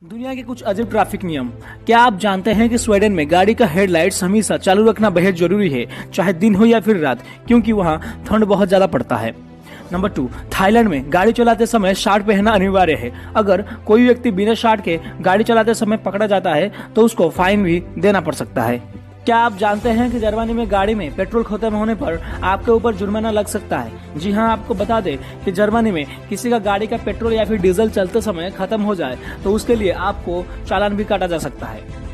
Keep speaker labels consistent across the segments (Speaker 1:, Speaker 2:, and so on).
Speaker 1: दुनिया के कुछ अजीब ट्रैफिक नियम। क्या आप जानते हैं कि स्वीडन में गाड़ी का हेडलाइट्स हमेशा चालू रखना बेहद जरूरी है, चाहे दिन हो या फिर रात, क्योंकि वहाँ ठंड बहुत ज्यादा पड़ता है। नंबर 2, थाईलैंड में गाड़ी चलाते समय शॉर्ट पहनना अनिवार्य है। अगर कोई व्यक्ति बिना शॉर्ट के गाड़ी चलाते समय पकड़ा जाता है तो उसको फाइन भी देना पड़ सकता है। क्या आप जानते हैं कि जर्मनी में गाड़ी में पेट्रोल खत्म होने पर आपके ऊपर जुर्माना लग सकता है? जी हाँ, आपको बता दें कि जर्मनी में किसी का गाड़ी का पेट्रोल या फिर डीजल चलते समय खत्म हो जाए तो उसके लिए आपको चालान भी काटा जा सकता है।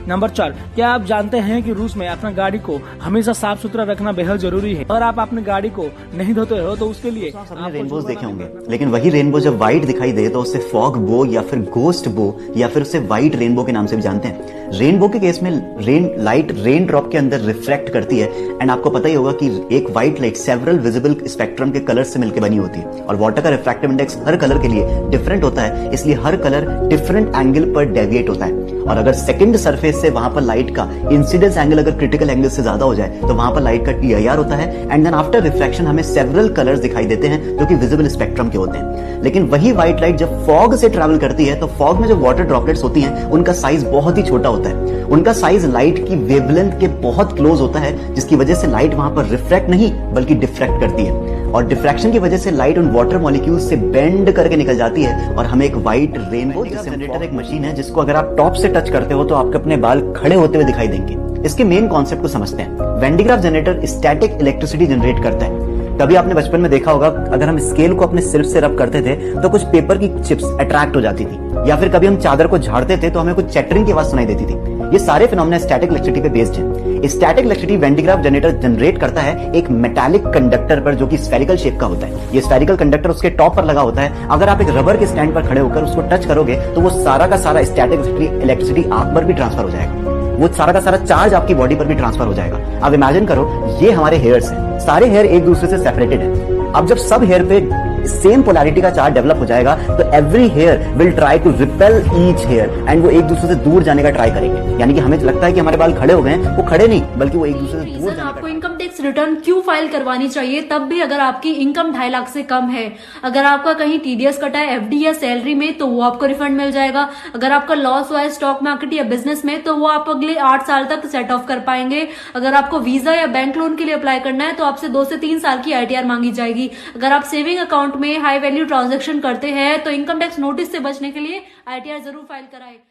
Speaker 1: नंबर 4, क्या आप जानते हैं कि रूस में अपना गाड़ी को हमेशा साफ सुथरा रखना बेहद जरूरी है। अगर आप अपनी गाड़ी को नहीं धोते हो तो उसके लिए
Speaker 2: आपने रेनबोज देखे होंगे, लेकिन वही रेनबो जब व्हाइट दिखाई दे तो उसे फॉग बो या फिर गोस्ट बो या फिर उसे व्हाइट रेनबो के नाम से भी जानते हैं। रेनबो के केस में रेन ड्रॉप के अंदर रिफ्लेक्ट करती है एंड आपको पता ही होगा कि एक white light several visible spectrum के कलर से मिलकर बनी होती है और वाटर का रिफ्रैक्टिव इंडेक्स हर कलर के लिए डिफरेंट होता है, इसलिए हर कलर डिफरेंट एंगल पर डेविएट होता है। और अगर सेकंड सरफेस से वहां पर लाइट का इंसिडेंस एंगल अगर क्रिटिकल एंगल से ज्यादा हो जाए तो वहां पर लाइट का TIR होता है एंड देन आफ्टर रिफ्रैक्शन हमें सेवरल कलर्स दिखाई देते हैं जो कि विजिबल स्पेक्ट्रम के होते हैं। लेकिन वही व्हाइट लाइट जब फॉग से ट्रैवल करती है तो फॉग में जो वाटर ड्रॉपलेट्स होती हैं उनका साइज बहुत ही छोटा होता है। उनका साइज लाइट की वेवलेंथ के बहुत क्लोज होता है, जिसकी वजह से लाइट वहां पर रिफ्रैक्ट नहीं बल्कि डिफ्रैक्ट करती है और डिफ्रैक्शन की वजह से लाइट उन वाटर मॉलिक्यूल्स से बेंड करके निकल जाती है और हमें एक व्हाइट रेनबो। जनरेटर एक मशीन है जिसको अगर आप टॉप से टच करते हो तो आपके अपने बाल खड़े होते हुए दिखाई देंगे। इसके मेन कॉन्सेप्ट को समझते हैं। When D graph generator static electricity generate करता है। कभी आपने बचपन में देखा होगा, अगर हम स्केल को अपने सिर से रब करते थे तो कुछ पेपर की चिप्स अट्रैक्ट हो जाती थी, या फिर कभी हम चादर को झाड़ते थे तो हमें कुछ चैटरिंग की आवाज सुनाई देती थी। ये सारे फिनोमेना स्टैटिक इलेक्ट्रिसिटी पे बेस्ड है। Static electricity when D graph generator generate करता है एक मेटालिक कंडक्टर पर जो कि स्फेरिकल शेप का होता है। ये स्फेरिकल कंडक्टर उसके टॉप पर लगा होता है। अगर आप एक रबर के स्टैंड पर खड़े होकर उसको टच करोगे तो वो सारा का सारा स्टैटिक इलेक्ट्रिसिटी आप पर भी ट्रांसफर हो जाएगा, वो सारा का सारा चार्ज आपकी बॉडी पर भी ट्रांसफर हो जाएगा। अब इमेजिन करो, ये हमारे हेयर्स हैं, सारे हेयर एक दूसरे से सेपरेटेड है। अब जब सब हेयर पे सेम पोलैरिटी का चार्ज डेवलप हो जाएगा तो every hair will try to repel each hair and वो एक दूसरे से दूर जाने का ट्राई करेंगे। यानी कि हमें लगता है कि हमारे बाल खड़े हो गए हैं, वो खड़े नहीं बल्कि वो एक दूसरे से दूर।
Speaker 3: आपको इनकम टैक्स रिटर्न क्यों फाइल करवानी चाहिए, तब भी अगर आपकी इनकम 2.5 लाख से कम है। अगर आपका कहीं TDS कटा है FD या सैलरी में तो वो आपको रिफंड मिल जाएगा। अगर आपका लॉस हुआ है स्टॉक मार्केट या बिजनेस में तो वो आप अगले 8 साल तक सेट ऑफ कर पाएंगे। अगर आपको वीजा या बैंक लोन के लिए अप्लाई करना है तो आपसे 2 से 3 साल की ITR मांगी जाएगी। अगर आप सेविंग अकाउंट में हाई वैल्यू ट्रांजैक्शन करते हैं तो इनकम टैक्स नोटिस से बचने के लिए ITR जरूर फाइल कराएं।